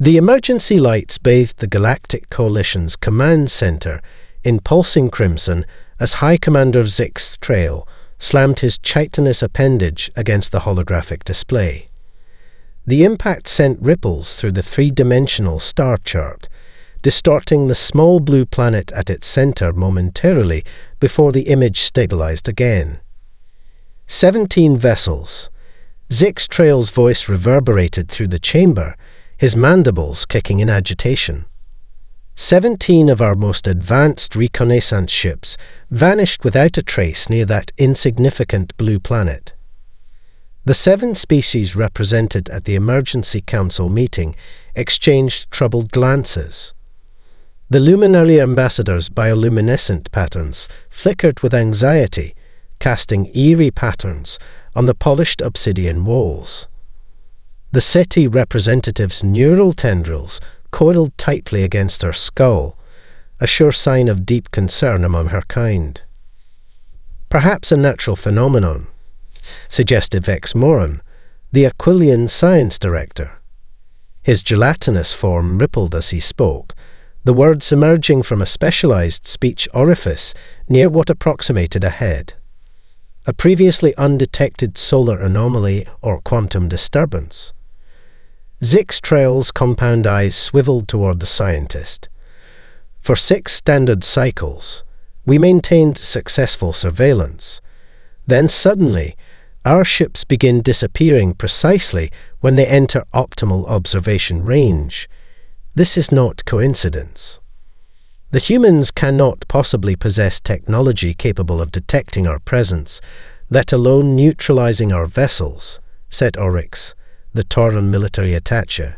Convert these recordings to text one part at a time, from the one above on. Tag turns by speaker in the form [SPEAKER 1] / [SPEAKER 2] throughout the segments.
[SPEAKER 1] The emergency lights bathed the Galactic Coalition's command center in pulsing crimson as High Commander Zix Trail slammed his chitinous appendage against the holographic display. The impact sent ripples through the three-dimensional star chart, distorting the small blue planet at its center momentarily before the image stabilized again. 17 vessels. Zix Trail's voice reverberated through the chamber, his mandibles kicking in agitation. 17 of our most advanced reconnaissance ships vanished without a trace near that insignificant blue planet. The 7 species represented at the Emergency Council meeting exchanged troubled glances. The luminary ambassador's bioluminescent patterns flickered with anxiety, casting eerie patterns on the polished obsidian walls. The SETI representative's neural tendrils coiled tightly against her skull, a sure sign of deep concern among her kind. Perhaps a natural phenomenon, suggested Vex Moran, the Aquilian science director. His gelatinous form rippled as he spoke, the words emerging from a specialized speech orifice near what approximated a head. A previously undetected solar anomaly or quantum disturbance. Zix Trail's compound eyes swiveled toward the scientist. For 6 standard cycles, we maintained successful surveillance. Then suddenly, our ships begin disappearing precisely when they enter optimal observation range. This is not coincidence. The humans cannot possibly possess technology capable of detecting our presence, let alone neutralizing our vessels, said Oryx, the Tauran military attaché.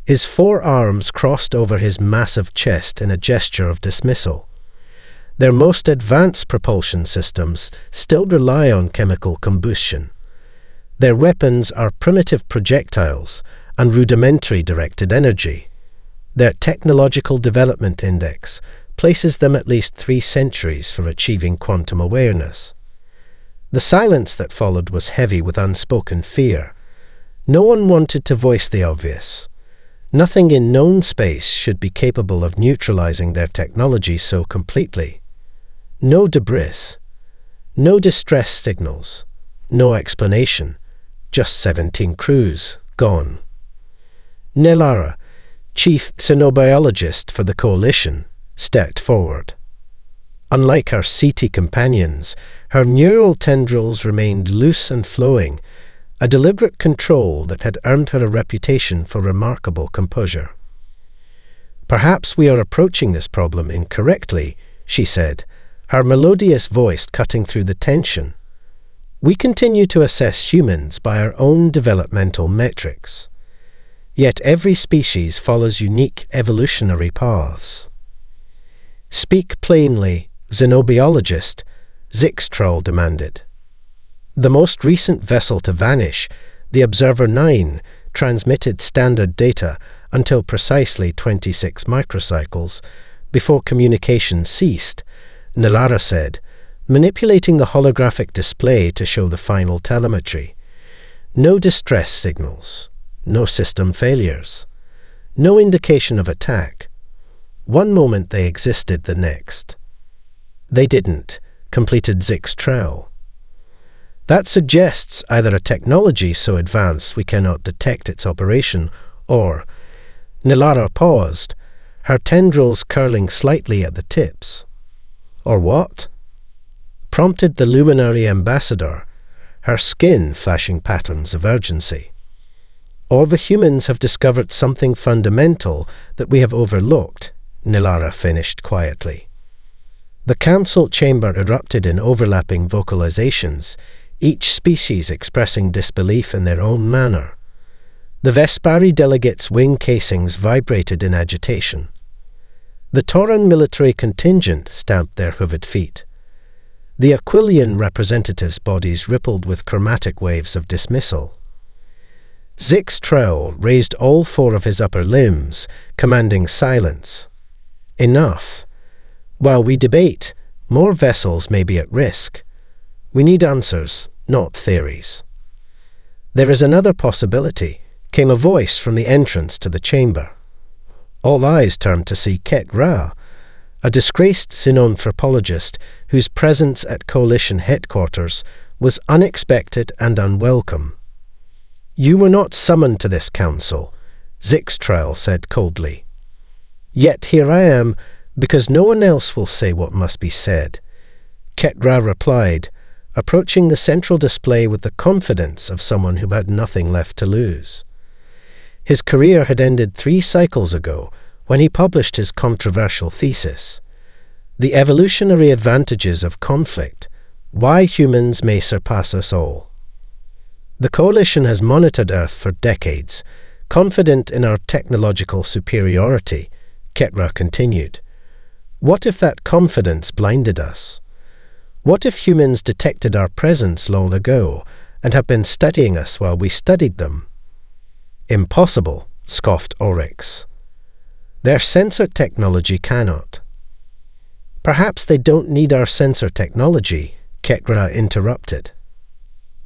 [SPEAKER 1] His 4 arms crossed over his massive chest in a gesture of dismissal. Their most advanced propulsion systems still rely on chemical combustion. Their weapons are primitive projectiles and rudimentary directed energy. Their technological development index places them at least 3 centuries for achieving quantum awareness. The silence that followed was heavy with unspoken fear. No one wanted to voice the obvious. Nothing in known space should be capable of neutralizing their technology so completely. No debris, no distress signals, no explanation, just 17 crews gone. Nelara, chief xenobiologist for the Coalition, stepped forward. Unlike her SETI companions, her neural tendrils remained loose and flowing, a deliberate control that had earned her a reputation for remarkable composure. Perhaps we are approaching this problem incorrectly, she said, her melodious voice cutting through the tension. We continue to assess humans by our own developmental metrics. Yet every species follows unique evolutionary paths. Speak plainly, xenobiologist, Zix Trail demanded. The most recent vessel to vanish, the Observer 9, transmitted standard data until precisely 26 microcycles before communication ceased, Nelara said, manipulating the holographic display to show the final telemetry. No distress signals, no system failures, no indication of attack. One moment they existed, the next. They didn't, completed Zix Trail. That suggests either a technology so advanced we cannot detect its operation, or... Nelara paused, her tendrils curling slightly at the tips. Or what? Prompted the luminary ambassador, her skin flashing patterns of urgency. All the humans have discovered something fundamental that we have overlooked, Nelara finished quietly. The council chamber erupted in overlapping vocalizations, each species expressing disbelief in their own manner. The Vespari delegates' wing casings vibrated in agitation. The Tauran military contingent stamped their hooved feet. The Aquilian representatives' bodies rippled with chromatic waves of dismissal. Zix Trail raised all 4 of his upper limbs, commanding silence. Enough. While we debate, more vessels may be at risk. We need answers, not theories. There is another possibility, came a voice from the entrance to the chamber. All eyes turned to see Ket Ra, a disgraced xenanthropologist whose presence at Coalition headquarters was unexpected and unwelcome. "You were not summoned to this council," Zixtrail said coldly. "Yet here I am, because no one else will say what must be said," Ket Ra replied, approaching the central display with the confidence of someone who had nothing left to lose. His career had ended 3 cycles ago when he published his controversial thesis, "The Evolutionary Advantages of Conflict: Why Humans May Surpass Us All." The Coalition has monitored Earth for decades, confident in our technological superiority, Ket Ra continued. What if that confidence blinded us? What if humans detected our presence long ago and have been studying us while we studied them? "Impossible," scoffed Orcs. "Their sensor technology cannot." "Perhaps they don't need our sensor technology," Ket Ra interrupted.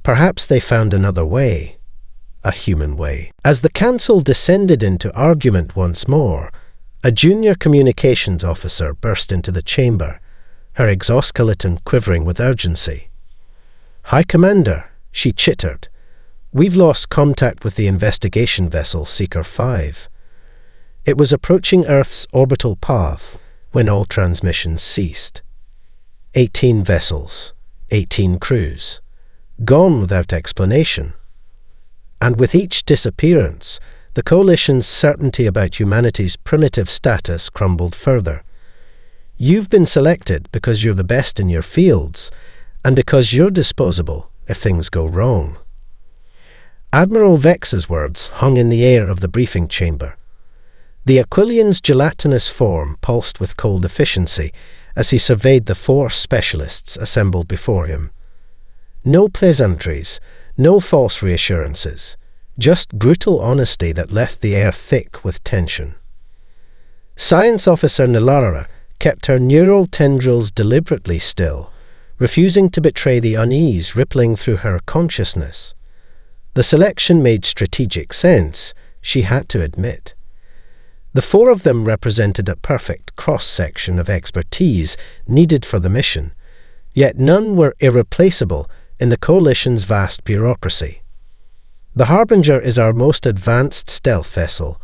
[SPEAKER 1] "Perhaps they found another way, a human way." As the council descended into argument once more, a junior communications officer burst into the chamber, her exoskeleton quivering with urgency. "High Commander," she chittered, "we've lost contact with the investigation vessel Seeker 5. It was approaching Earth's orbital path when all transmissions ceased. 18 vessels, 18 crews, gone without explanation. And with each disappearance, the Coalition's certainty about humanity's primitive status crumbled further. You've been selected because you're the best in your fields, and because you're disposable if things go wrong." Admiral Vex's words hung in the air of the briefing chamber. The Aquilian's gelatinous form pulsed with cold efficiency as he surveyed the 4 specialists assembled before him. No pleasantries, no false reassurances, just brutal honesty that left the air thick with tension. Science Officer Nilara kept her neural tendrils deliberately still, refusing to betray the unease rippling through her consciousness. The selection made strategic sense, she had to admit. The 4 of them represented a perfect cross-section of expertise needed for the mission, yet none were irreplaceable in the Coalition's vast bureaucracy. "The Harbinger is our most advanced stealth vessel,"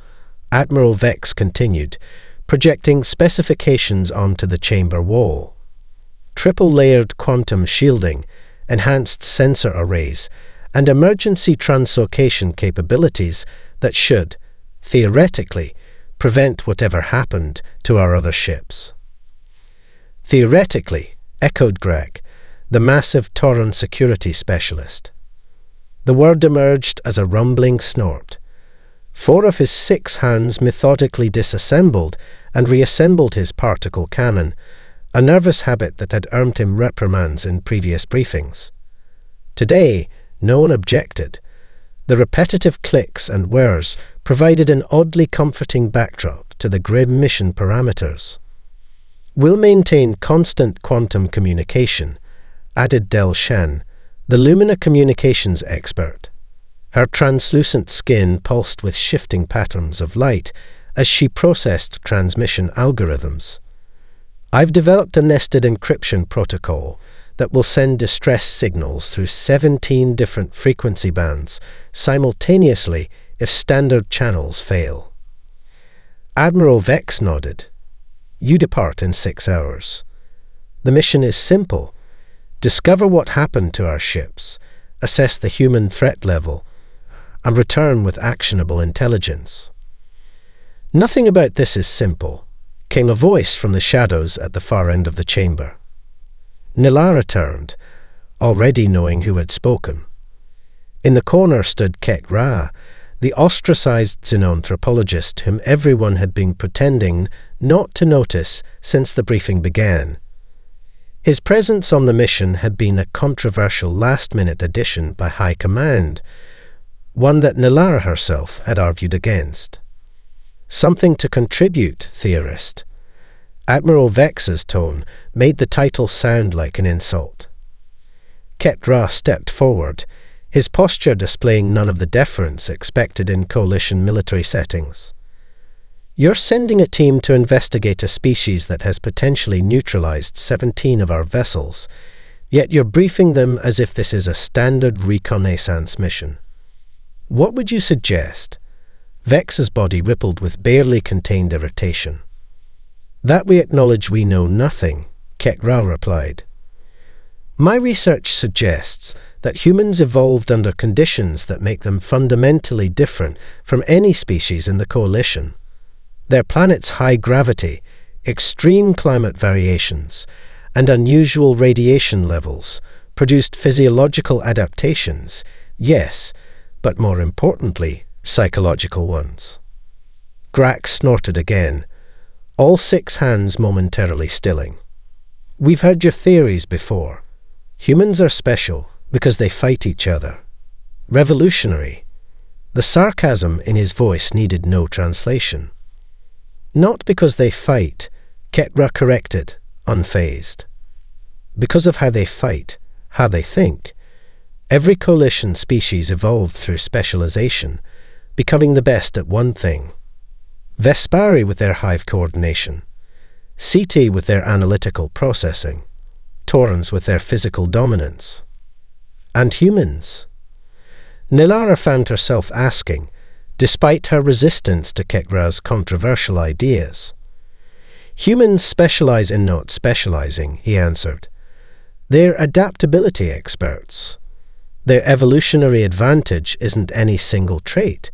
[SPEAKER 1] Admiral Vex continued, projecting specifications onto the chamber wall. "Triple-layered quantum shielding, enhanced sensor arrays, and emergency translocation capabilities that should, theoretically, prevent whatever happened to our other ships." "Theoretically," echoed Greg, the massive Tauran security specialist. The word emerged as a rumbling snort. 4 of his 6 hands methodically disassembled and reassembled his particle cannon, a nervous habit that had earned him reprimands in previous briefings. Today, no one objected. The repetitive clicks and whirs provided an oddly comforting backdrop to the grim mission parameters. "We'll maintain constant quantum communication," added Del Shan, the Lumina communications expert. Her translucent skin pulsed with shifting patterns of light as she processed transmission algorithms. "I've developed a nested encryption protocol that will send distress signals through 17 different frequency bands simultaneously if standard channels fail." Admiral Vex nodded. "You depart in 6 hours. The mission is simple. Discover what happened to our ships, assess the human threat level, and return with actionable intelligence." "Nothing about this is simple," came a voice from the shadows at the far end of the chamber. Nilara turned, already knowing who had spoken. In the corner stood Ket Ra, the ostracized xenanthropologist whom everyone had been pretending not to notice since the briefing began. His presence on the mission had been a controversial last-minute addition by High Command, one that Nilara herself had argued against. "Something to contribute, theorist." Admiral Vex's tone made the title sound like an insult. Ket Ra stepped forward, his posture displaying none of the deference expected in coalition military settings. "You're sending a team to investigate a species that has potentially neutralized 17 of our vessels, yet you're briefing them as if this is a standard reconnaissance mission. What would you suggest?" Vex's body rippled with barely contained irritation. "That we acknowledge we know nothing," Kekra replied. "My research suggests that humans evolved under conditions that make them fundamentally different from any species in the coalition. Their planet's high gravity, extreme climate variations, and unusual radiation levels produced physiological adaptations, yes, but more importantly, psychological ones." Grak snorted again, all 6 hands momentarily stilling. "We've heard your theories before. Humans are special because they fight each other. Revolutionary." The sarcasm in his voice needed no translation. "Not because they fight," Ketra corrected, unfazed. "Because of how they fight, how they think. Every coalition species evolved through specialization, becoming the best at one thing. Vespari with their hive coordination, Ceti with their analytical processing, Taurans with their physical dominance. And humans?" Nilara found herself asking, despite her resistance to Kekra's controversial ideas. "Humans specialize in not specializing," he answered. "They're adaptability experts. Their evolutionary advantage isn't any single trait.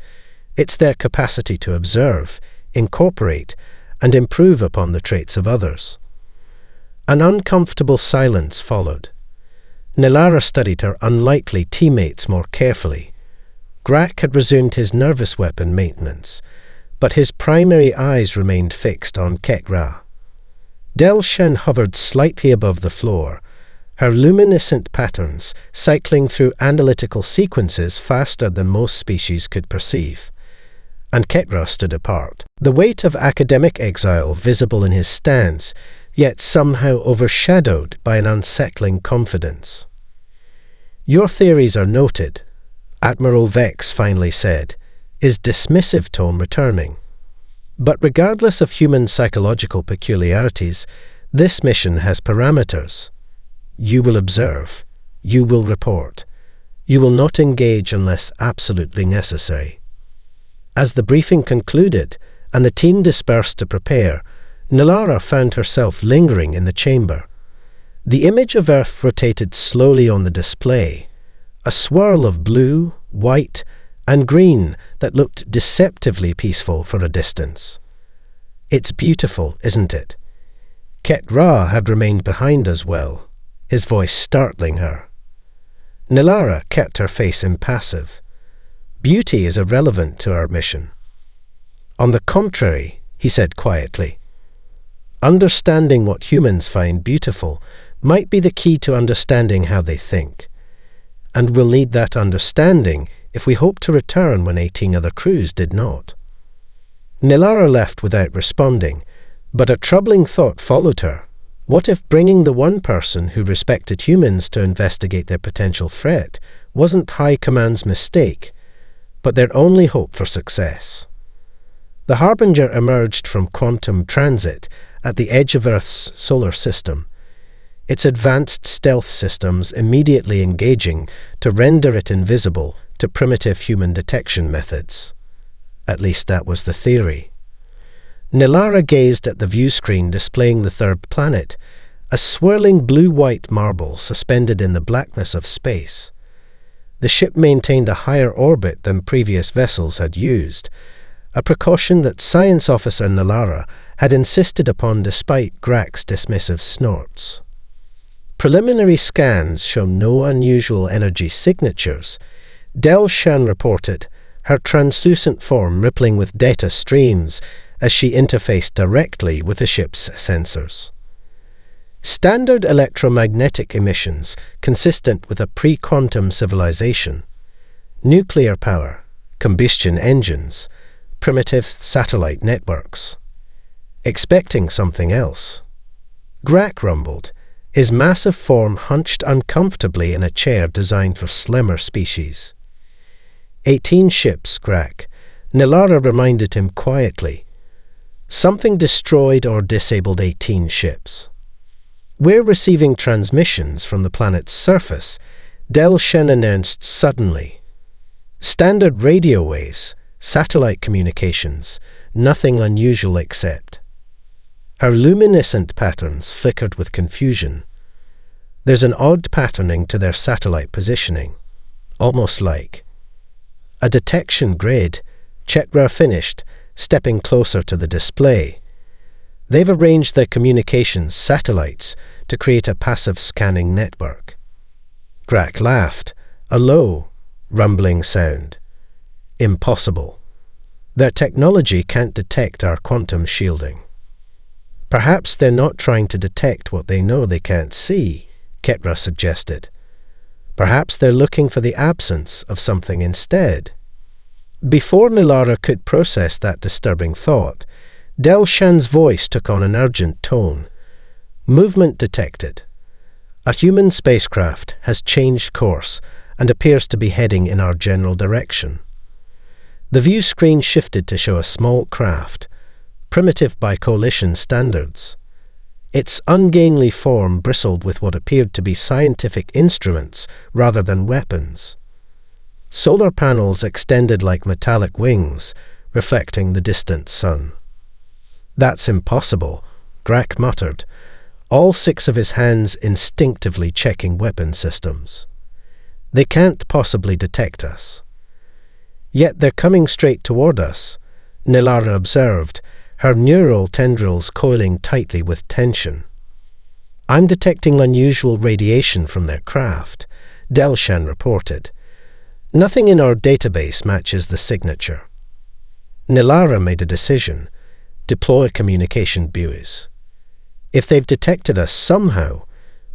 [SPEAKER 1] It's their capacity to observe, incorporate, and improve upon the traits of others." An uncomfortable silence followed. Nilara studied her unlikely teammates more carefully. Grak had resumed his nervous weapon maintenance, but his primary eyes remained fixed on Kekra. Del Shen hovered slightly above the floor, her luminescent patterns cycling through analytical sequences faster than most species could perceive. And Kekra stood apart, the weight of academic exile visible in his stance, yet somehow overshadowed by an unsettling confidence. "Your theories are noted," Admiral Vex finally said, his dismissive tone returning. "But regardless of human psychological peculiarities, this mission has parameters. You will observe. You will report. You will not engage unless absolutely necessary." As the briefing concluded and the team dispersed to prepare, Nilara found herself lingering in the chamber. The image of Earth rotated slowly on the display, a swirl of blue, white, and green that looked deceptively peaceful for a distance. "It's beautiful, isn't it?" Ketra had remained behind as well, his voice startling her. Nilara kept her face impassive. "Beauty is irrelevant to our mission." "On the contrary," he said quietly, "understanding what humans find beautiful might be the key to understanding how they think. And we'll need that understanding if we hope to return when 18 other crews did not." Nilara left without responding, but a troubling thought followed her. What if bringing the one person who respected humans to investigate their potential threat wasn't High Command's mistake, but their only hope for success? The Harbinger emerged from quantum transit at the edge of Earth's solar system, its advanced stealth systems immediately engaging to render it invisible to primitive human detection methods. At least that was the theory. Nilara gazed at the view screen displaying the third planet, a swirling blue-white marble suspended in the blackness of space. The ship maintained a higher orbit than previous vessels had used, a precaution that Science Officer Nilara had insisted upon despite Grak's dismissive snorts. Preliminary scans show no unusual energy signatures. Del Shan reported, her translucent form rippling with data streams as she interfaced directly with the ship's sensors. Standard electromagnetic emissions consistent with a pre-quantum civilization. Nuclear power, combustion engines, primitive satellite networks. Expecting something else. Grak rumbled, his massive form hunched uncomfortably in a chair designed for slimmer species. 18 ships, Grak. Nilara reminded him quietly. Something destroyed or disabled 18 ships. We're receiving transmissions from the planet's surface, Del Shen announced suddenly. Standard radio waves, satellite communications, nothing unusual except. Her luminescent patterns flickered with confusion. There's an odd patterning to their satellite positioning, almost like a detection grid, Chetra finished, stepping closer to the display. They've arranged their communications satellites to create a passive scanning network. Grak laughed, a low, rumbling sound. Impossible. Their technology can't detect our quantum shielding. Perhaps they're not trying to detect what they know they can't see, Ketra suggested. Perhaps they're looking for the absence of something instead. Before Nilara could process that disturbing thought, Del Shan's voice took on an urgent tone. Movement detected. A human spacecraft has changed course and appears to be heading in our general direction. The view screen shifted to show a small craft, primitive by coalition standards. Its ungainly form bristled with what appeared to be scientific instruments rather than weapons. Solar panels extended like metallic wings, reflecting the distant sun. That's impossible, Grak muttered, all 6 of his hands instinctively checking weapon systems. They can't possibly detect us. Yet they're coming straight toward us, Nilara observed, her neural tendrils coiling tightly with tension. I'm detecting unusual radiation from their craft, Del Shan reported. Nothing in our database matches the signature. Nilara made a decision. Deploy communication buoys. If they've detected us somehow,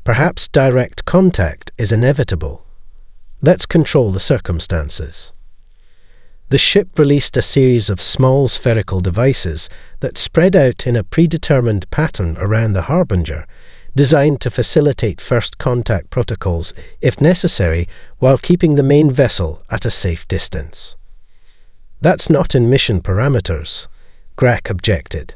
[SPEAKER 1] perhaps direct contact is inevitable. Let's control the circumstances. The ship released a series of small spherical devices that spread out in a predetermined pattern around the Harbinger, designed to facilitate first contact protocols if necessary while keeping the main vessel at a safe distance. That's not in mission parameters, Grak objected.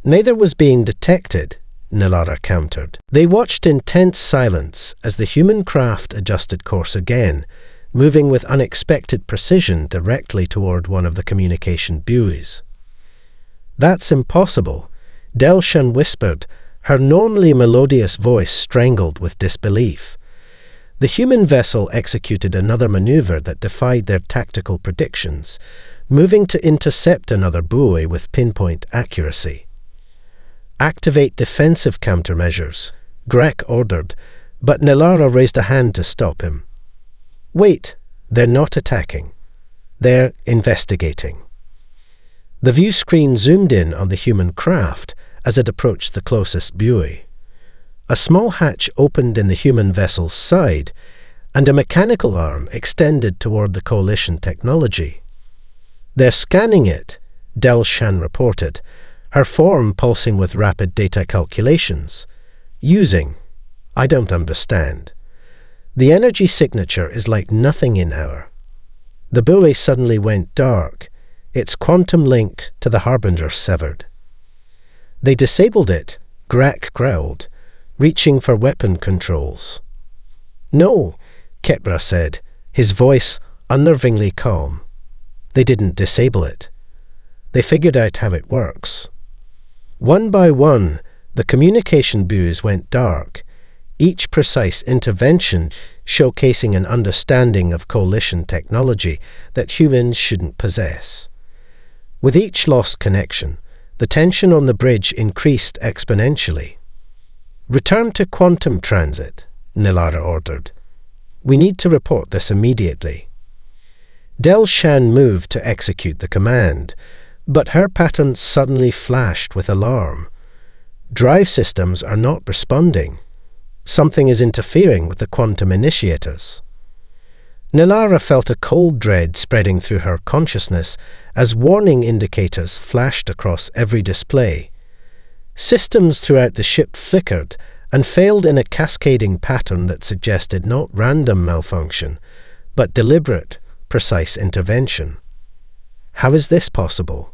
[SPEAKER 1] Neither was being detected, Nilara countered. They watched in tense silence as the human craft adjusted course again, moving with unexpected precision directly toward one of the communication buoys. That's impossible, Del Shan whispered, her normally melodious voice strangled with disbelief. The human vessel executed another maneuver that defied their tactical predictions, moving to intercept another buoy with pinpoint accuracy. Activate defensive countermeasures, Grak ordered, but Nilara raised a hand to stop him. Wait, they're not attacking. They're investigating. The view screen zoomed in on the human craft as it approached the closest buoy. A small hatch opened in the human vessel's side, and a mechanical arm extended toward the coalition technology. They're scanning it, Del Shan reported, her form pulsing with rapid data calculations. Using. I don't understand. The energy signature is like nothing in our. The buoy suddenly went dark, its quantum link to the Harbinger severed. They disabled it, Grak growled, reaching for weapon controls. No, Ketra said, his voice unnervingly calm. They didn't disable it. They figured out how it works. One by one, the communication buoys went dark, each precise intervention showcasing an understanding of coalition technology that humans shouldn't possess. With each lost connection, the tension on the bridge increased exponentially. Return to quantum transit, Nilara ordered. We need to report this immediately. Del Shan moved to execute the command, but her pattern suddenly flashed with alarm. Drive systems are not responding. Something is interfering with the quantum initiators. Nilara felt a cold dread spreading through her consciousness as warning indicators flashed across every display. Systems throughout the ship flickered and failed in a cascading pattern that suggested not random malfunction, but deliberate, precise intervention. How is this possible?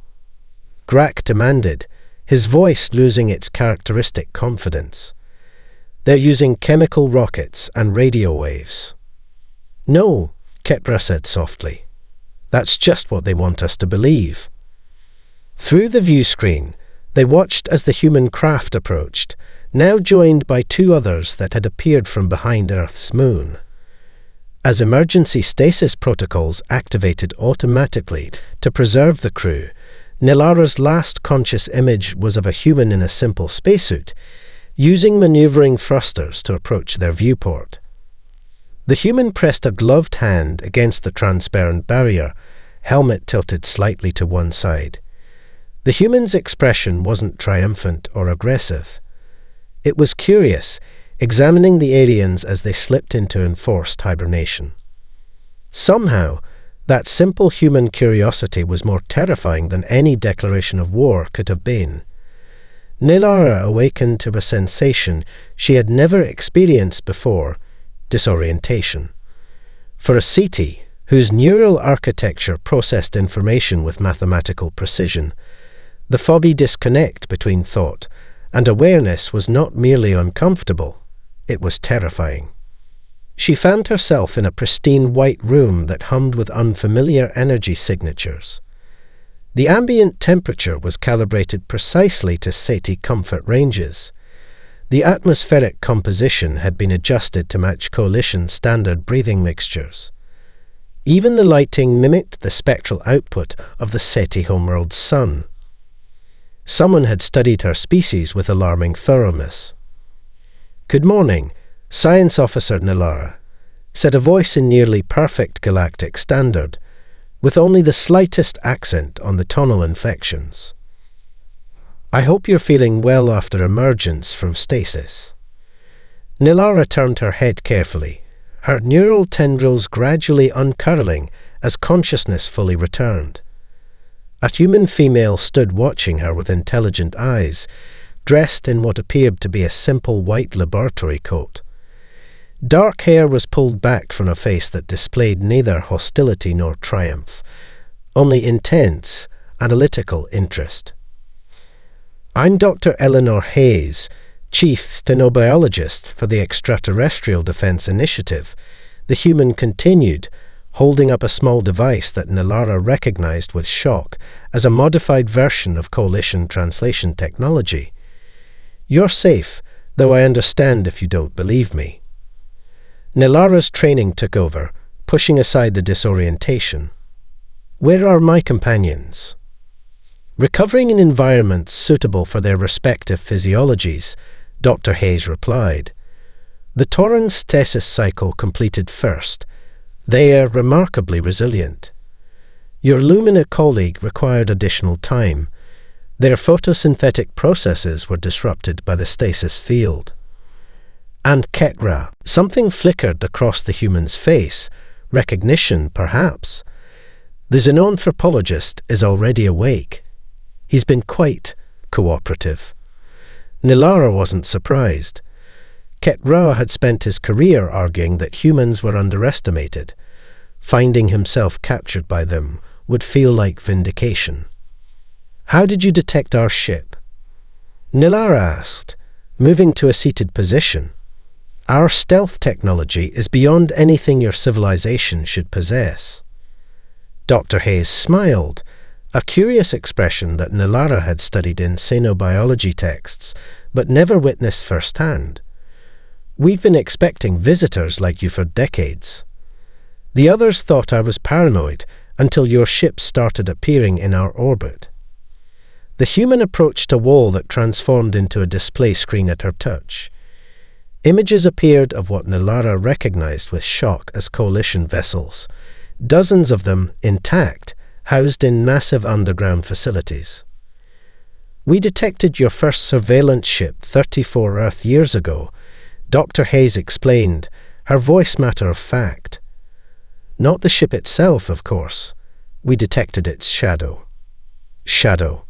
[SPEAKER 1] Grak demanded, his voice losing its characteristic confidence. They're using chemical rockets and radio waves. No, Ketra said softly. That's just what they want us to believe. Through the view screen, they watched as the human craft approached, now joined by two others that had appeared from behind Earth's moon. As emergency stasis protocols activated automatically to preserve the crew, Nilara's last conscious image was of a human in a simple spacesuit, using maneuvering thrusters to approach their viewport. The human pressed a gloved hand against the transparent barrier, helmet tilted slightly to one side. The human's expression wasn't triumphant or aggressive. It was curious, examining the aliens as they slipped into enforced hibernation. Somehow, that simple human curiosity was more terrifying than any declaration of war could have been. Nilara awakened to a sensation she had never experienced before, disorientation. For a Ceti, whose neural architecture processed information with mathematical precision, the foggy disconnect between thought and awareness was not merely uncomfortable, it was terrifying. She found herself in a pristine white room that hummed with unfamiliar energy signatures. The ambient temperature was calibrated precisely to Ceti comfort ranges. The atmospheric composition had been adjusted to match Coalition standard breathing mixtures. Even the lighting mimicked the spectral output of the Ceti homeworld sun. Someone had studied her species with alarming thoroughness. "Good morning, Science Officer Nilara," said a voice in nearly perfect galactic standard, with only the slightest accent on the tonal inflections. "I hope you're feeling well after emergence from stasis." Nilara turned her head carefully, her neural tendrils gradually uncurling as consciousness fully returned. A human female stood watching her with intelligent eyes, dressed in what appeared to be a simple white laboratory coat. Dark hair was pulled back from a face that displayed neither hostility nor triumph, only intense, analytical interest. "I'm Dr. Eleanor Hayes, Chief Stenobiologist for the Extraterrestrial Defense Initiative," the human continued, holding up a small device that Nilara recognized with shock as a modified version of Coalition translation technology. "You're safe, though I understand if you don't believe me." Nilara's training took over, pushing aside the disorientation. "Where are my companions?" "Recovering in environments suitable for their respective physiologies," Dr. Hayes replied. "The Tauran stasis cycle completed first. They are remarkably resilient. Your Lumina colleague required additional time. Their photosynthetic processes were disrupted by the stasis field." "And Ketra," something flickered across the human's face. Recognition, perhaps. "The xenanthropologist is already awake. He's been quite cooperative." Nilara wasn't surprised. Ketra had spent his career arguing that humans were underestimated. Finding himself captured by them would feel like vindication. "How did you detect our ship?" Nilara asked, moving to a seated position. "Our stealth technology is beyond anything your civilization should possess." Dr. Hayes smiled, a curious expression that Nilara had studied in xenobiology texts, but never witnessed firsthand. "We've been expecting visitors like you for decades. The others thought I was paranoid until your ship started appearing in our orbit." The human approached a wall that transformed into a display screen at her touch. Images appeared of what Nilara recognized with shock as Coalition vessels, dozens of them intact, housed in massive underground facilities. "We detected your first surveillance ship 34 Earth years ago," Dr. Hayes explained, her voice matter of fact. "Not the ship itself, of course. We detected its shadow." Shadow.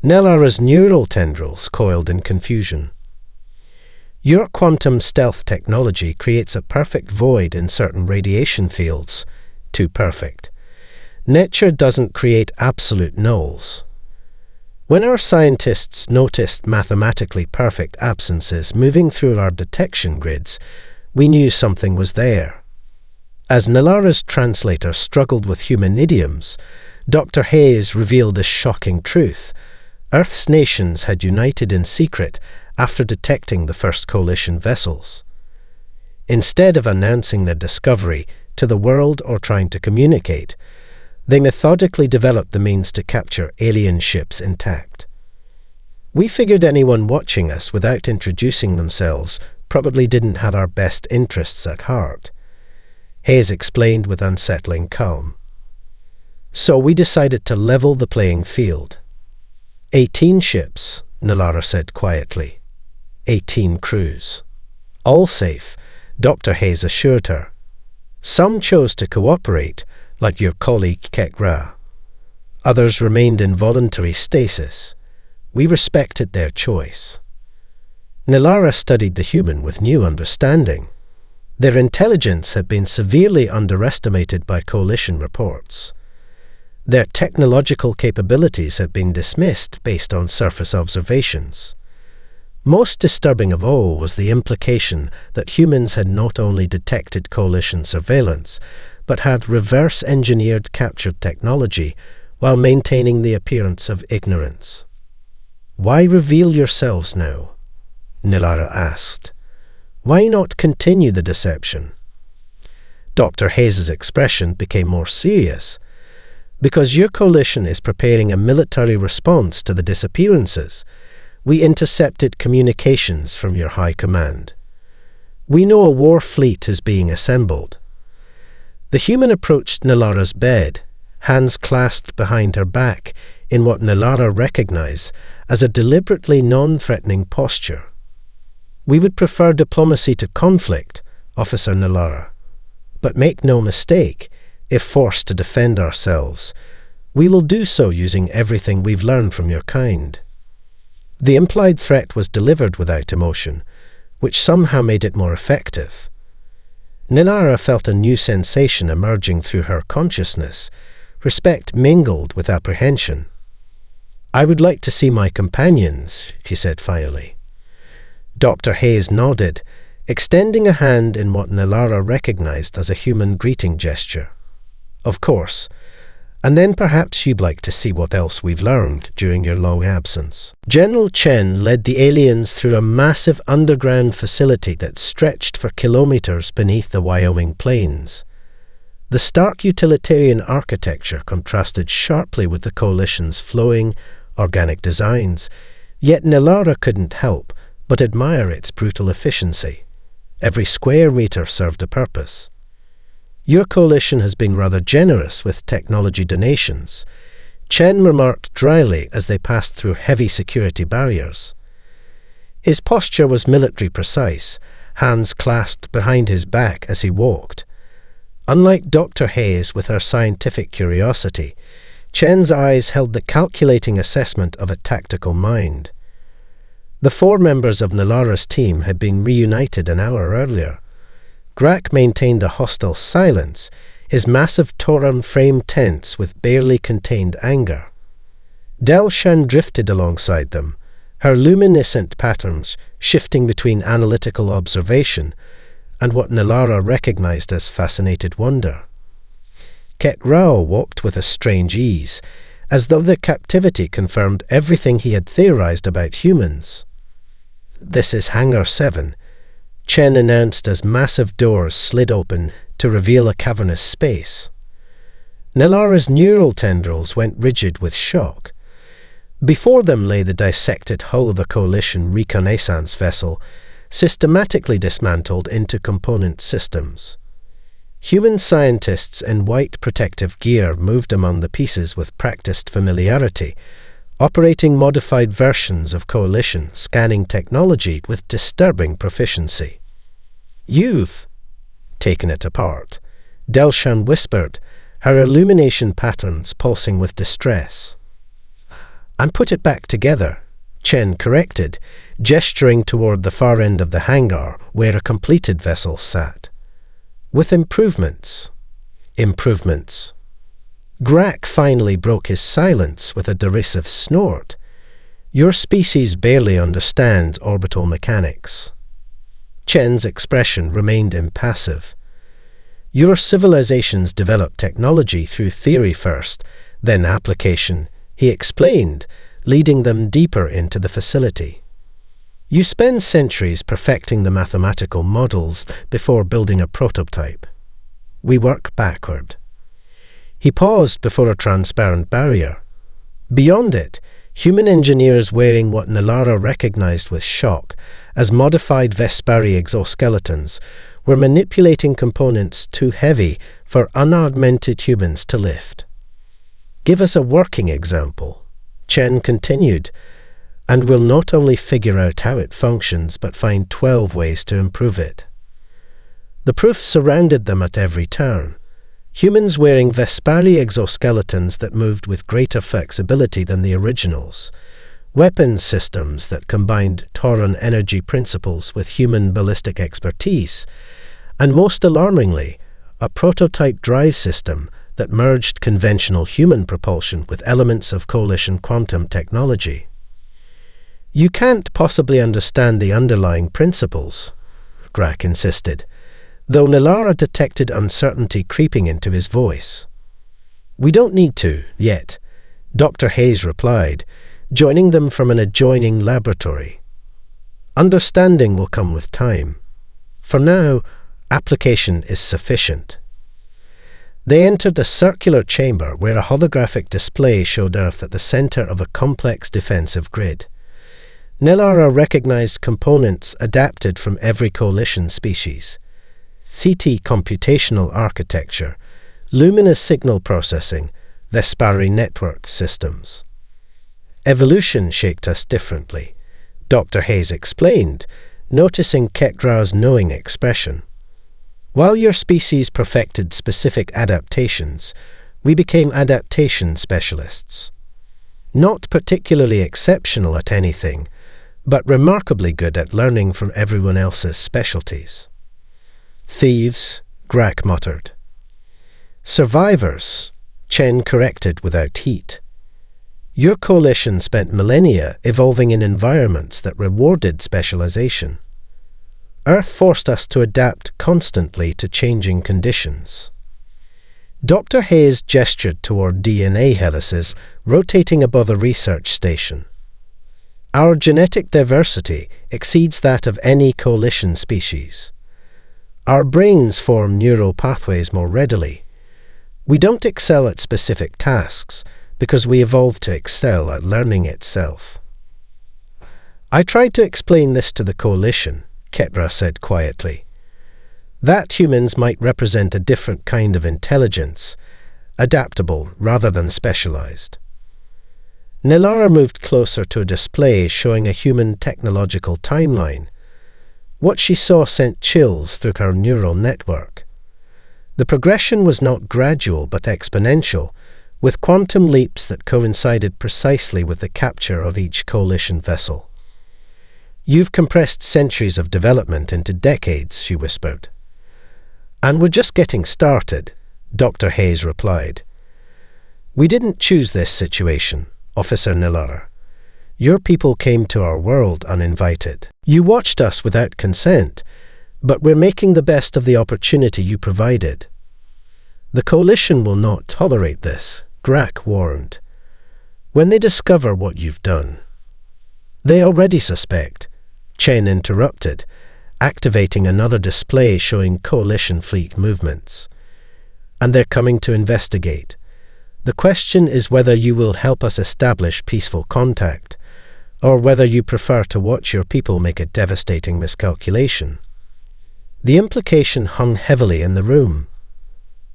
[SPEAKER 1] Nilara's neural tendrils coiled in confusion. Your quantum stealth technology creates a perfect void in certain radiation fields. Too perfect. Nature doesn't create absolute nulls. When our scientists noticed mathematically perfect absences moving through our detection grids, we knew something was there. As Nilara's translator struggled with human idioms, Dr. Hayes revealed this shocking truth. Earth's nations had united in secret after detecting the first coalition vessels. Instead of announcing their discovery to the world or trying to communicate, they methodically developed the means to capture alien ships intact. We figured anyone watching us without introducing themselves probably didn't have our best interests at heart. Hayes explained with unsettling calm. So we decided to level the playing field. 18 ships, Nilara said quietly. 18 crews. All safe, Dr. Hayes assured her. Some chose to cooperate, like your colleague Kekra. Others remained in voluntary stasis. We respected their choice. Nilara studied the human with new understanding. Their intelligence had been severely underestimated by coalition reports. Their technological capabilities had been dismissed based on surface observations. Most disturbing of all was the implication that humans had not only detected coalition surveillance, but had reverse-engineered captured technology while maintaining the appearance of ignorance. "Why reveal yourselves now?" Nilara asked. "Why not continue the deception?" Dr. Hayes' expression became more serious. "Because your coalition is preparing a military response to the disappearances, we intercepted communications from your high command. We know a war fleet is being assembled." The human approached Nilara's bed, hands clasped behind her back in what Nilara recognized as a deliberately non-threatening posture. "We would prefer diplomacy to conflict, Officer Nilara. But make no mistake, if forced to defend ourselves, we will do so using everything we've learned from your kind." The implied threat was delivered without emotion, which somehow made it more effective. Nilara felt a new sensation emerging through her consciousness, respect mingled with apprehension. "I would like to see my companions," she said finally. Dr. Hayes nodded, extending a hand in what Nilara recognized as a human greeting gesture. "Of course. And then perhaps you'd like to see what else we've learned during your long absence." General Chen led the aliens through a massive underground facility that stretched for kilometers beneath the Wyoming plains. The stark utilitarian architecture contrasted sharply with the coalition's flowing, organic designs, yet Nilara couldn't help but admire its brutal efficiency. Every square meter served a purpose. "Your coalition has been rather generous with technology donations," Chen remarked dryly as they passed through heavy security barriers. His posture was military precise, hands clasped behind his back as he walked. Unlike Dr. Hayes with her scientific curiosity, Chen's eyes held the calculating assessment of a tactical mind. The 4 members of Nilara's team had been reunited an hour earlier. Grak maintained a hostile silence, his massive Tauran frame tense with barely contained anger. Delshan drifted alongside them, her luminescent patterns shifting between analytical observation and what Nilara recognized as fascinated wonder. Ket Rao walked with a strange ease, as though their captivity confirmed everything he had theorized about humans. "This is Hangar 7, Chen announced as massive doors slid open to reveal a cavernous space. Nilara's neural tendrils went rigid with shock. Before them lay the dissected hull of a coalition reconnaissance vessel, systematically dismantled into component systems. Human scientists in white protective gear moved among the pieces with practiced familiarity, operating modified versions of coalition scanning technology with disturbing proficiency. "You've taken it apart," Delshan whispered, her illumination patterns pulsing with distress. "And put it back together," Chen corrected, gesturing toward the far end of the hangar where a completed vessel sat. With improvements. Improvements. Grak finally broke his silence with a derisive snort. Your species barely understands orbital mechanics. Chen's expression remained impassive. Your civilizations developed technology through theory first, then application, he explained, leading them deeper into the facility. You spend centuries perfecting the mathematical models before building a prototype. We work backward. He paused before a transparent barrier. Beyond it, human engineers wearing what Nilara recognized with shock as modified Vespari exoskeletons were manipulating components too heavy for unaugmented humans to lift. Give us a working example, Chen continued, and we'll not only figure out how it functions but find 12 ways to improve it. The proof surrounded them at every turn. Humans wearing Vespari exoskeletons that moved with greater flexibility than the originals, weapons systems that combined Tauran energy principles with human ballistic expertise, and most alarmingly, a prototype drive system that merged conventional human propulsion with elements of coalition quantum technology. You can't possibly understand the underlying principles, Grak insisted, though Nilara detected uncertainty creeping into his voice. We don't need to, yet, Dr. Hayes replied, joining them from an adjoining laboratory. Understanding will come with time. For now, application is sufficient. They entered a circular chamber where a holographic display showed Earth at the center of a complex defensive grid. Nilara recognized components adapted from every coalition species. CT computational architecture, luminous signal processing, Vespari network systems. Evolution shaped us differently, Dr. Hayes explained, noticing Ketra's knowing expression. While your species perfected specific adaptations, we became adaptation specialists. Not particularly exceptional at anything, but remarkably good at learning from everyone else's specialties. Thieves, Grak muttered. Survivors, Chen corrected without heat. Your coalition spent millennia evolving in environments that rewarded specialization. Earth forced us to adapt constantly to changing conditions. Dr. Hayes gestured toward DNA helices rotating above a research station. Our genetic diversity exceeds that of any coalition species. Our brains form neural pathways more readily. We don't excel at specific tasks because we evolved to excel at learning itself. I tried to explain this to the coalition, Ketra said quietly. That humans might represent a different kind of intelligence, adaptable rather than specialized. Nilara moved closer to a display showing a human technological timeline. What she saw sent chills through her neural network. The progression was not gradual but exponential, with quantum leaps that coincided precisely with the capture of each coalition vessel. You've compressed centuries of development into decades, she whispered. And we're just getting started, Dr. Hayes replied. We didn't choose this situation, Officer Nilara. Your people came to our world uninvited. You watched us without consent, but we're making the best of the opportunity you provided. The coalition will not tolerate this, Grak warned. When they discover what you've done. They already suspect, Chen interrupted, activating another display showing coalition fleet movements. And they're coming to investigate. The question is whether you will help us establish peaceful contact, or whether you prefer to watch your people make a devastating miscalculation. The implication hung heavily in the room.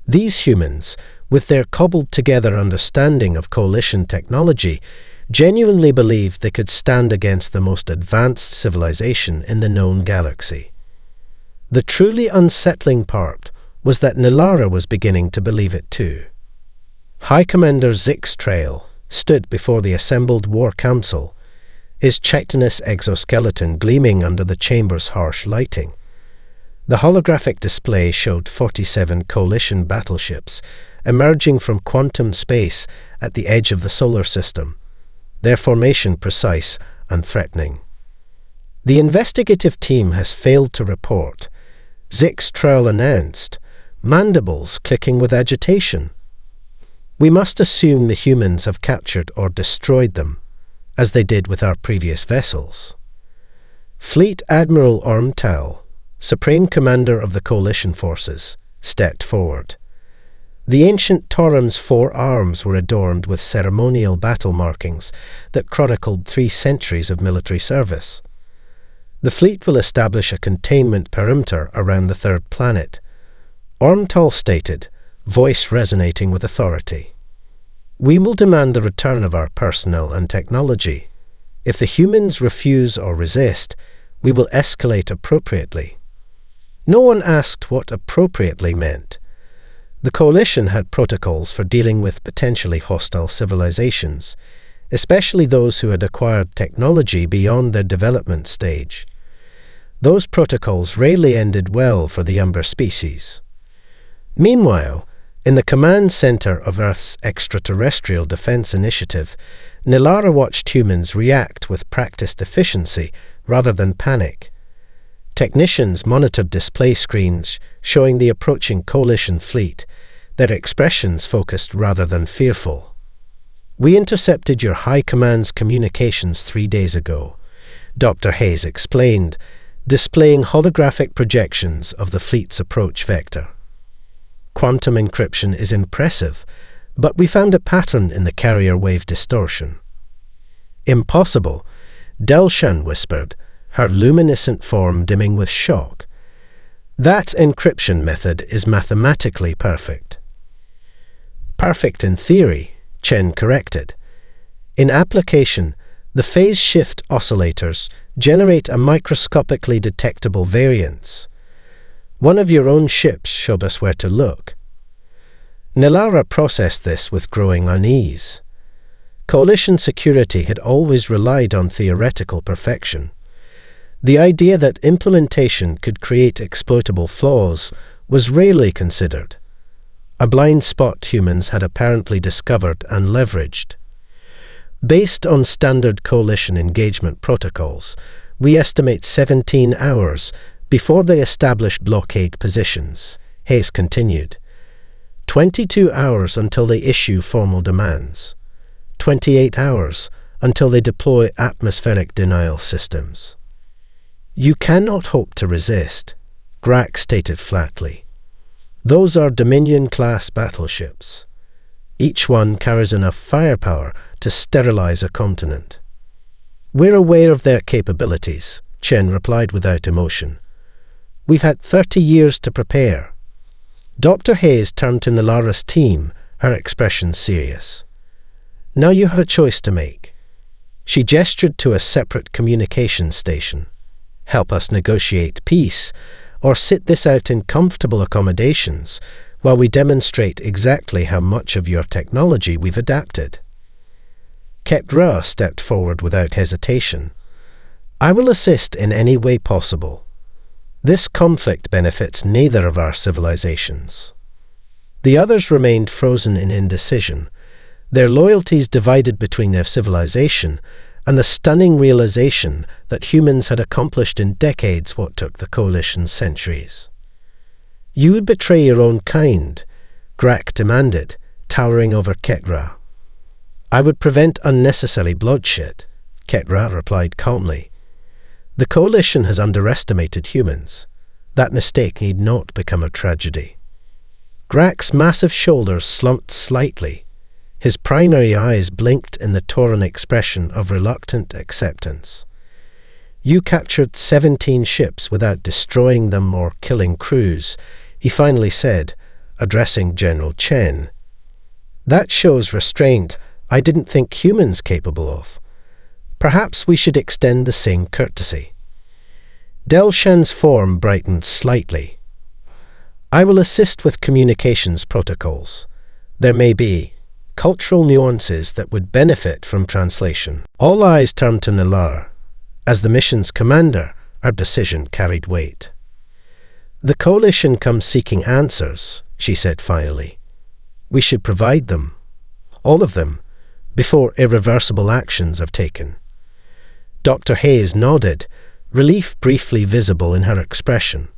[SPEAKER 1] These humans, with their cobbled-together understanding of coalition technology, genuinely believed they could stand against the most advanced civilization in the known galaxy. The truly unsettling part was that Nilara was beginning to believe it too. High Commander Zixtrail stood before the assembled war council, his chitinous exoskeleton gleaming under the chamber's harsh lighting. The holographic display showed 47 coalition battleships emerging from quantum space at the edge of the solar system, their formation precise and threatening. The investigative team has failed to report. Zix announced, mandibles clicking with agitation. We must assume the humans have captured or destroyed them, as they did with our previous vessels. Fleet Admiral Ormtal, Supreme Commander of the Coalition forces, stepped forward. The ancient Torum's 4 arms were adorned with ceremonial battle markings that chronicled 3 centuries of military service. The fleet will establish a containment perimeter around the 3rd planet. Ormtal stated, voice resonating with authority. We will demand the return of our personnel and technology. If the humans refuse or resist, we will escalate appropriately. No one asked what appropriately meant. The Coalition had protocols for dealing with potentially hostile civilizations, especially those who had acquired technology beyond their development stage. Those protocols rarely ended well for the Umber species. Meanwhile, in the command center of Earth's extraterrestrial defense initiative, Nilara watched humans react with practiced efficiency rather than panic. Technicians monitored display screens showing the approaching Coalition fleet, their expressions focused rather than fearful. We intercepted your High Command's communications 3 days ago, Dr. Hayes explained, displaying holographic projections of the fleet's approach vector. Quantum encryption is impressive, but we found a pattern in the carrier wave distortion. Impossible, Delshan whispered, her luminescent form dimming with shock. That encryption method is mathematically perfect. Perfect in theory, Chen corrected. In application, the phase shift oscillators generate a microscopically detectable variance. One of your own ships showed us where to look. Nilara processed this with growing unease. Coalition security had always relied on theoretical perfection. The idea that implementation could create exploitable flaws was rarely considered. A blind spot humans had apparently discovered and leveraged. Based on standard Coalition engagement protocols, we estimate 17 hours before they establish blockade positions, Hayes continued. 22 hours until they issue formal demands. 28 hours until they deploy atmospheric denial systems. You cannot hope to resist, Grack stated flatly. Those are Dominion-class battleships. Each one carries enough firepower to sterilize a continent. We're aware of their capabilities, Chen replied without emotion. We've had 30 years to prepare. Dr. Hayes turned to Nilara's team, her expression serious. Now you have a choice to make. She gestured to a separate communication station. Help us negotiate peace, or sit this out in comfortable accommodations while we demonstrate exactly how much of your technology we've adapted. Ketra stepped forward without hesitation. I will assist in any way possible. This conflict benefits neither of our civilizations. The others remained frozen in indecision, their loyalties divided between their civilization and the stunning realization that humans had accomplished in decades what took the Coalition centuries. You would betray your own kind, Grack demanded, towering over Ketra. I would prevent unnecessary bloodshed, Ketra replied calmly. The Coalition has underestimated humans. That mistake need not become a tragedy. Grack's massive shoulders slumped slightly. His primary eyes blinked in the Tauran expression of reluctant acceptance. You captured 17 ships without destroying them or killing crews, he finally said, addressing General Chen. That shows restraint I didn't think humans capable of. Perhaps we should extend the same courtesy. Delshan's form brightened slightly. I will assist with communications protocols. There may be, cultural nuances that would benefit from translation. All eyes turned to Nilara. As the mission's commander, her decision carried weight. "The Coalition comes seeking answers," she said finally. "We should provide them, all of them, before irreversible actions are taken." Dr. Hayes nodded, relief briefly visible in her expression.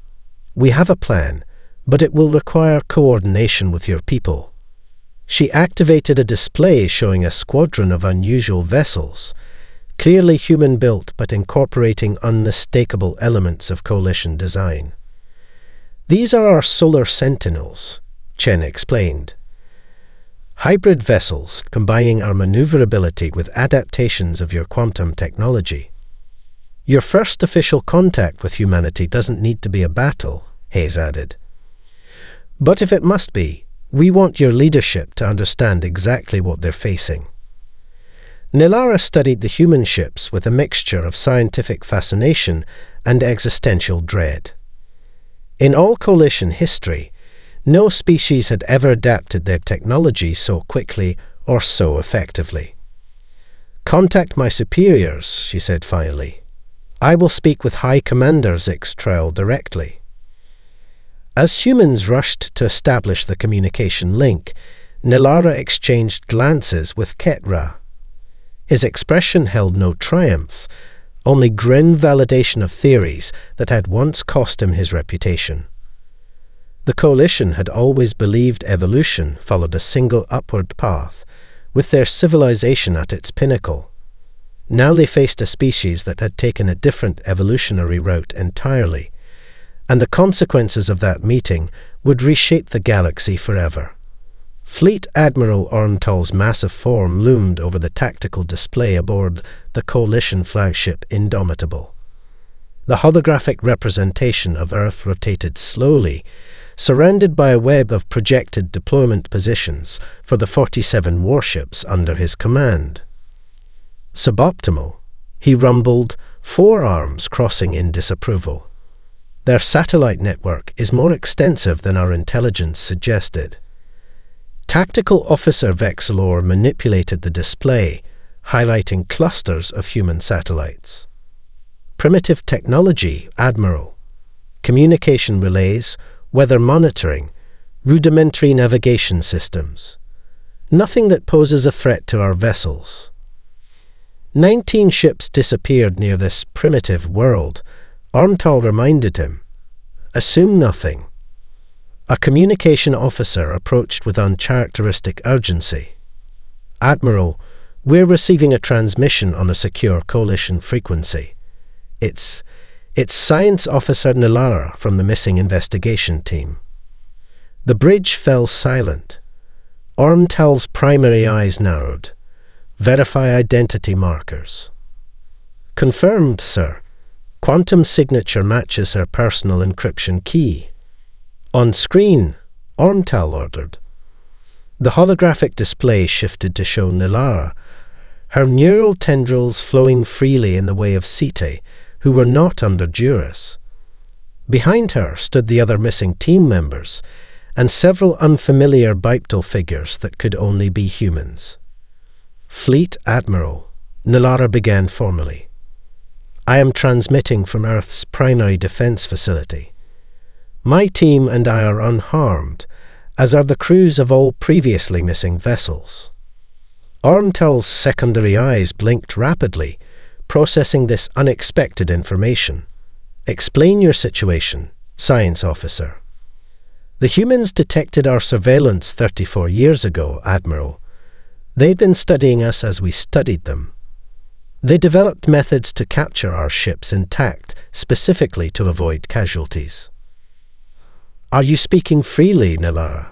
[SPEAKER 1] "We have a plan, but it will require coordination with your people." She activated a display showing a squadron of unusual vessels, clearly human-built but incorporating unmistakable elements of Coalition design. "These are our solar sentinels," Chen explained. "Hybrid vessels combining our maneuverability with adaptations of your quantum technology. Your first official contact with humanity doesn't need to be a battle," Hayes added. "But if it must be, we want your leadership to understand exactly what they're facing." Nilara studied the human ships with a mixture of scientific fascination and existential dread. In all Coalition history, no species had ever adapted their technology so quickly or so effectively. "Contact my superiors," she said finally. "I will speak with High Commander Zixtrail directly." As humans rushed to establish the communication link, Nilara exchanged glances with Ketra. His expression held no triumph, only grim validation of theories that had once cost him his reputation. The Coalition had always believed evolution followed a single upward path, with their civilization at its pinnacle. Now they faced a species that had taken a different evolutionary route entirely, and the consequences of that meeting would reshape the galaxy forever. Fleet Admiral Orntal's massive form loomed over the tactical display aboard the Coalition flagship Indomitable. The holographic representation of Earth rotated slowly, surrounded by a web of projected deployment positions for the 47 warships under his command. "Suboptimal," he rumbled, forearms crossing in disapproval. "Their satellite network is more extensive than our intelligence suggested." Tactical Officer Vexilor manipulated the display, highlighting clusters of human satellites. "Primitive technology, Admiral. Communication relays, weather monitoring, rudimentary navigation systems. Nothing that poses a threat to our vessels." 19 ships disappeared near this primitive world, Orntal reminded him. "Assume nothing." A communication officer approached with uncharacteristic urgency. "Admiral, we're receiving a transmission on a secure Coalition frequency. It's Science Officer Nilara from the missing investigation team." The bridge fell silent. Orntal's primary eyes narrowed. "Verify identity markers." "Confirmed, sir. Quantum signature matches her personal encryption key." "On screen," Orntal ordered. The holographic display shifted to show Nilara, her neural tendrils flowing freely in the way of Cite, who were not under duress. Behind her stood the other missing team members, and several unfamiliar bipedal figures that could only be humans. "Fleet Admiral," Nilara began formally. "I am transmitting from Earth's primary defense facility. My team and I are unharmed, as are the crews of all previously missing vessels." Orntal's secondary eyes blinked rapidly, processing this unexpected information. "Explain your situation, Science Officer." "The humans detected our surveillance 34 years ago, Admiral. They'd been studying us as we studied them. They developed methods to capture our ships intact, specifically to avoid casualties." "Are you speaking freely, Nilara?"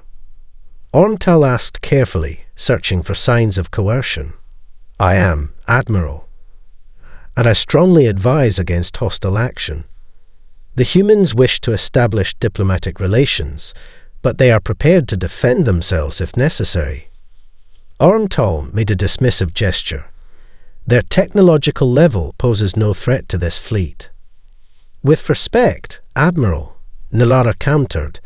[SPEAKER 1] Orntal asked carefully, searching for signs of coercion. "I am, Admiral. And I strongly advise against hostile action. The humans wish to establish diplomatic relations, but they are prepared to defend themselves if necessary." Orntal made a dismissive gesture. "Their technological level poses no threat to this fleet." "With respect, Admiral," Nilara countered,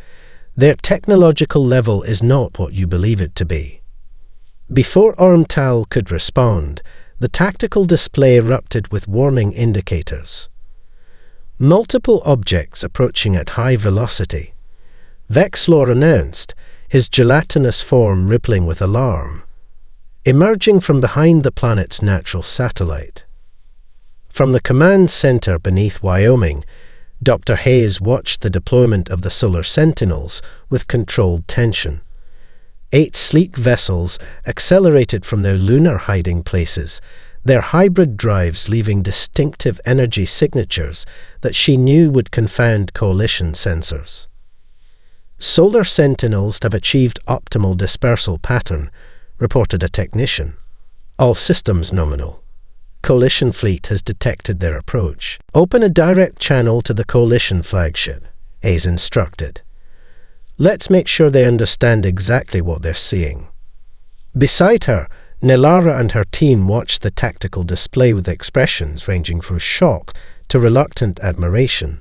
[SPEAKER 1] "their technological level is not what you believe it to be." Before Ormtal could respond, the tactical display erupted with warning indicators. Multiple objects approaching at high velocity. Vexlor announced, his gelatinous form rippling with alarm, emerging from behind the planet's natural satellite. From the command center beneath Wyoming, Dr. Hayes watched the deployment of the Solar Sentinels with controlled tension. 8 sleek vessels accelerated from their lunar hiding places, their hybrid drives leaving distinctive energy signatures that she knew would confound Coalition sensors. Solar Sentinels have achieved optimal dispersal pattern, reported a technician. All systems nominal. Coalition fleet has detected their approach. Open a direct channel to the Coalition flagship, Hayes instructed. Let's make sure they understand exactly what they're seeing. Beside her, Nelara and her team watched the tactical display with expressions ranging from shock to reluctant admiration.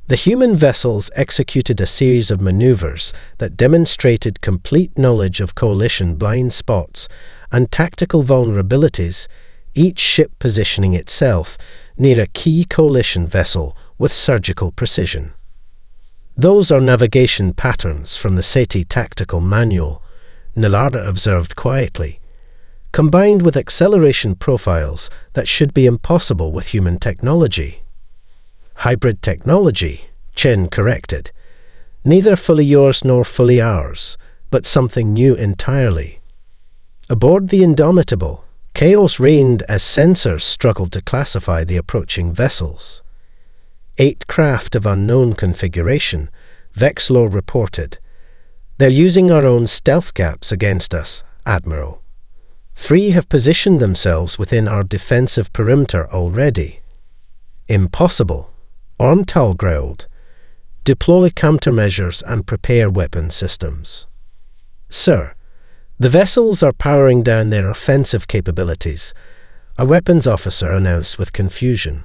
[SPEAKER 1] The human vessels executed a series of maneuvers that demonstrated complete knowledge of Coalition blind spots and tactical vulnerabilities, each ship positioning itself near a key Coalition vessel with surgical precision. Those are navigation patterns from the SETI tactical manual, Nelara observed quietly, combined with acceleration profiles that should be impossible with human technology. Hybrid technology, Chen corrected. Neither fully yours nor fully ours, but something new entirely. Aboard the Indomitable, chaos reigned as sensors struggled to classify the approaching vessels. 8 craft of unknown configuration, Vexlor reported. They're using our own stealth gaps against us, Admiral. 3 have positioned themselves within our defensive perimeter already. Impossible, Ormtal growled. Deploy countermeasures and prepare weapon systems. Sir, the vessels are powering down their offensive capabilities, a weapons officer announced with confusion.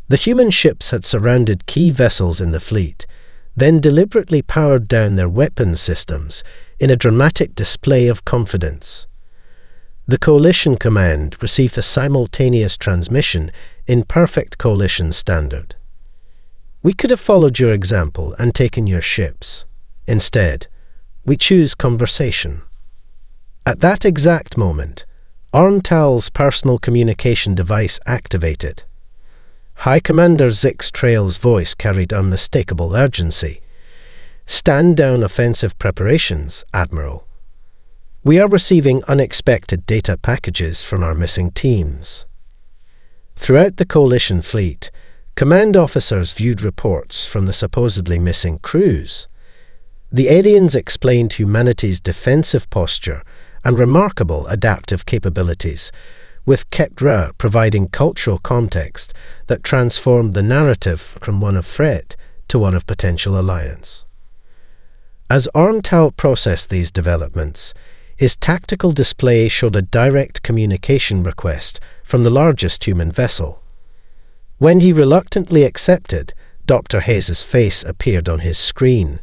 [SPEAKER 1] The human ships had surrounded key vessels in the fleet, then deliberately powered down their weapons systems in a dramatic display of confidence. The Coalition command received a simultaneous transmission in perfect Coalition standard. We could have followed your example and taken your ships. Instead, we choose conversation. At that exact moment, Ormtal's personal communication device activated. High Commander Zix Trail's voice carried unmistakable urgency. Stand down offensive preparations, Admiral. We are receiving unexpected data packages from our missing teams. Throughout the Coalition fleet, command officers viewed reports from the supposedly missing crews. The aliens explained humanity's defensive posture and remarkable adaptive capabilities, with Kepdra providing cultural context that transformed the narrative from one of threat to one of potential alliance. As Ormtal processed these developments, his tactical display showed a direct communication request from the largest human vessel. When he reluctantly accepted, Dr. Hayes' face appeared on his screen.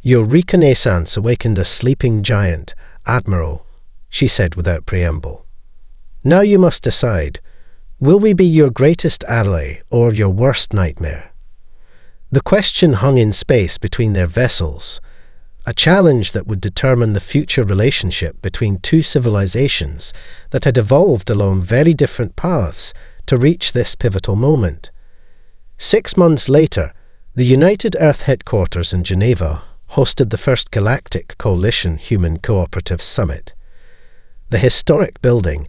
[SPEAKER 1] Your reconnaissance awakened a sleeping giant, Admiral, she said without preamble. Now you must decide, will we be your greatest ally or your worst nightmare? The question hung in space between their vessels, a challenge that would determine the future relationship between 2 civilizations that had evolved along very different paths to reach this pivotal moment. 6 months later, the United Earth headquarters in Geneva hosted the first Galactic Coalition Human Cooperative Summit. The historic building,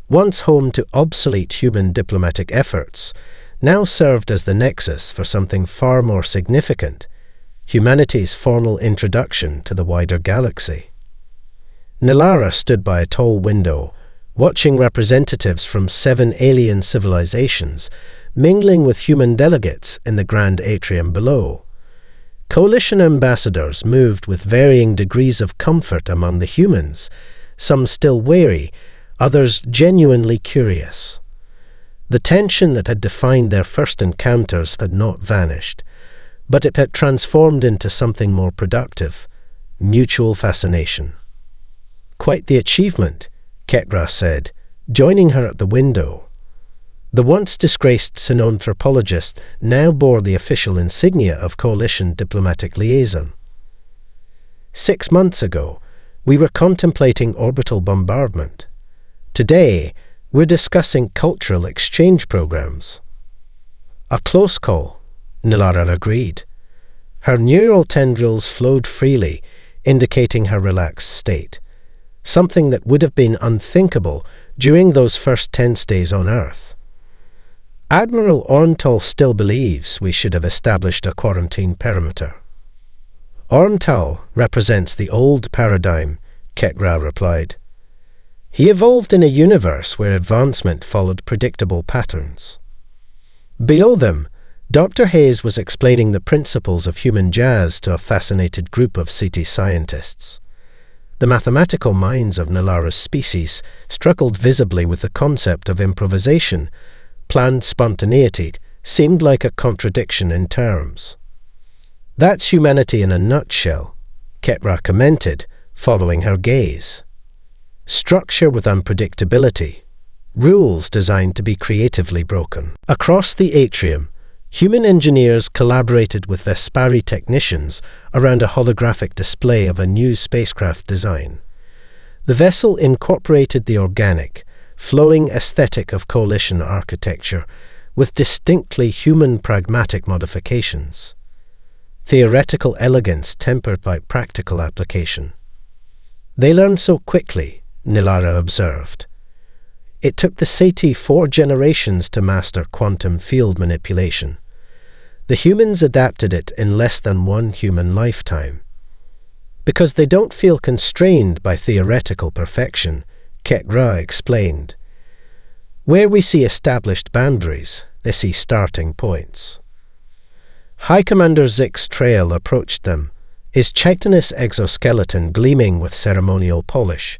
[SPEAKER 1] once home to obsolete human diplomatic efforts, now served as the nexus for something far more significant, humanity's formal introduction to the wider galaxy. Nelara stood by a tall window, watching representatives from 7 alien civilizations mingling with human delegates in the grand atrium below. Coalition ambassadors moved with varying degrees of comfort among the humans, some still wary, others genuinely curious. The tension that had defined their first encounters had not vanished, but it had transformed into something more productive, mutual fascination. "Quite the achievement," Ketra said, joining her at the window. The once disgraced synanthropologist now bore the official insignia of Coalition Diplomatic Liaison. 6 months ago, we were contemplating orbital bombardment. Today, we're discussing cultural exchange programs. A close call, Nilara agreed. Her neural tendrils flowed freely, indicating her relaxed state, something that would have been unthinkable during those first tense days on Earth. Admiral Orntal still believes we should have established a quarantine perimeter. Orntal represents the old paradigm, Ketra replied. He evolved in a universe where advancement followed predictable patterns. Below them, Dr. Hayes was explaining the principles of human jazz to a fascinated group of city scientists. The mathematical minds of Nilara's species struggled visibly with the concept of improvisation. Planned spontaneity seemed like a contradiction in terms. That's humanity in a nutshell, Ketra commented, following her gaze. Structure with unpredictability. Rules designed to be creatively broken. Across the atrium, human engineers collaborated with Vespari technicians around a holographic display of a new spacecraft design. The vessel incorporated the organic, flowing aesthetic of coalition architecture with distinctly human pragmatic modifications. Theoretical elegance tempered by practical application. They learned so quickly, Nilara observed. It took the Seti 4 generations to master quantum field manipulation. The humans adapted it in less than one human lifetime. Because they don't feel constrained by theoretical perfection, Ketra explained. Where we see established boundaries, they see starting points. High Commander Zix Trail approached them, his chitinous exoskeleton gleaming with ceremonial polish.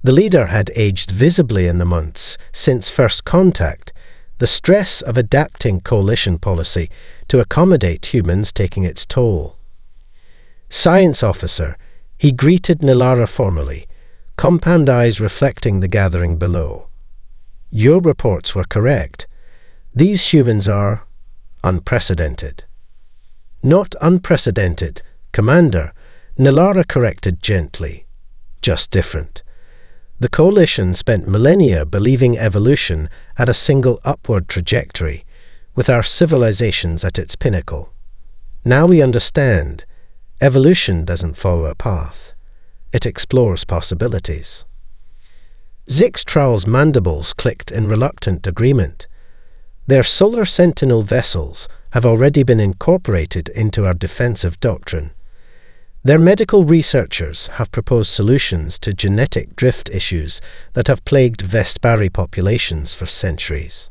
[SPEAKER 1] The leader had aged visibly in the months since first contact, the stress of adapting coalition policy to accommodate humans taking its toll. Science officer, he greeted Nilara formally, compound eyes reflecting the gathering below. Your reports were correct. These humans are unprecedented. Not unprecedented, Commander, Nilara corrected gently. Just different. The coalition spent millennia believing evolution had a single upward trajectory, with our civilizations at its pinnacle. Now we understand, evolution doesn't follow a path. It explores possibilities. Zixtral's mandibles clicked in reluctant agreement. Their solar sentinel vessels have already been incorporated into our defensive doctrine. Their medical researchers have proposed solutions to genetic drift issues that have plagued Vespari populations for centuries.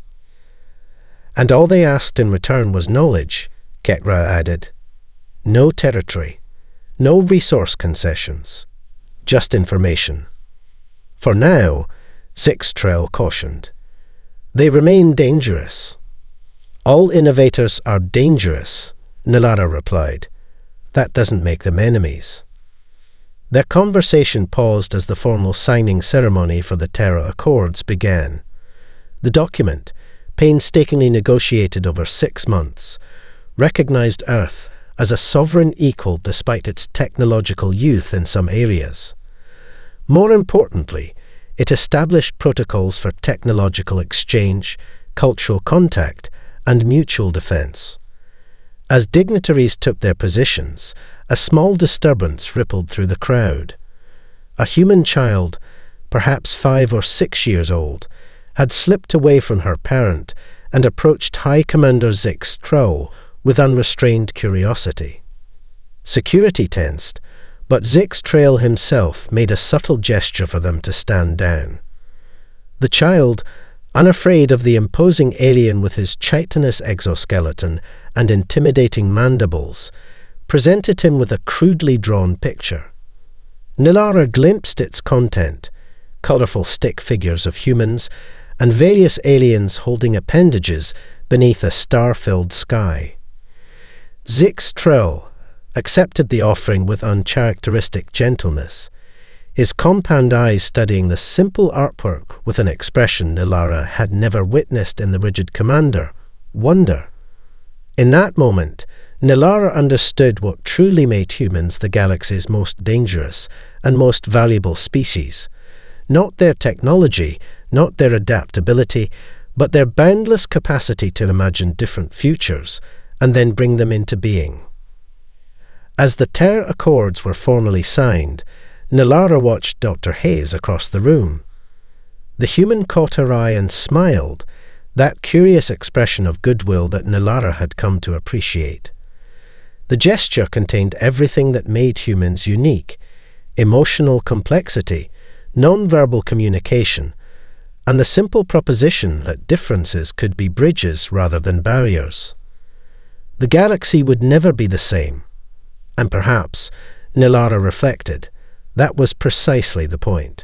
[SPEAKER 1] And all they asked in return was knowledge, Ketra added. No territory, no resource concessions, just information. For now, Zixtrel cautioned. They remain dangerous. All innovators are dangerous, Nilara replied. That doesn't make them enemies. Their conversation paused as the formal signing ceremony for the Terra Accords began. The document, painstakingly negotiated over 6 months, recognized Earth as a sovereign equal despite its technological youth in some areas. More importantly, it established protocols for technological exchange, cultural contact, and mutual defense. As dignitaries took their positions, a small disturbance rippled through the crowd. A human child, perhaps 5 or 6 years old, had slipped away from her parent and approached High Commander Zix Trail with unrestrained curiosity. Security tensed, but Zix Trail himself made a subtle gesture for them to stand down. The child, unafraid of the imposing alien with his chitinous exoskeleton and intimidating mandibles, presented him with a crudely drawn picture. Nilara glimpsed its content, colourful stick figures of humans and various aliens holding appendages beneath a star-filled sky. Zix Trail accepted the offering with uncharacteristic gentleness. his compound eyes studying the simple artwork with an expression Nilara had never witnessed in the rigid commander: wonder. In that moment, Nilara understood what truly made humans the galaxy's most dangerous and most valuable species. Not their technology, not their adaptability, but their boundless capacity to imagine different futures and then bring them into being. As the Terra Accords were formally signed, Nilara watched Dr. Hayes across the room. The human caught her eye and smiled, that curious expression of goodwill that Nilara had come to appreciate. The gesture contained everything that made humans unique: emotional complexity, non-verbal communication, and the simple proposition that differences could be bridges rather than barriers. The galaxy would never be the same. And perhaps, Nilara reflected, that was precisely the point.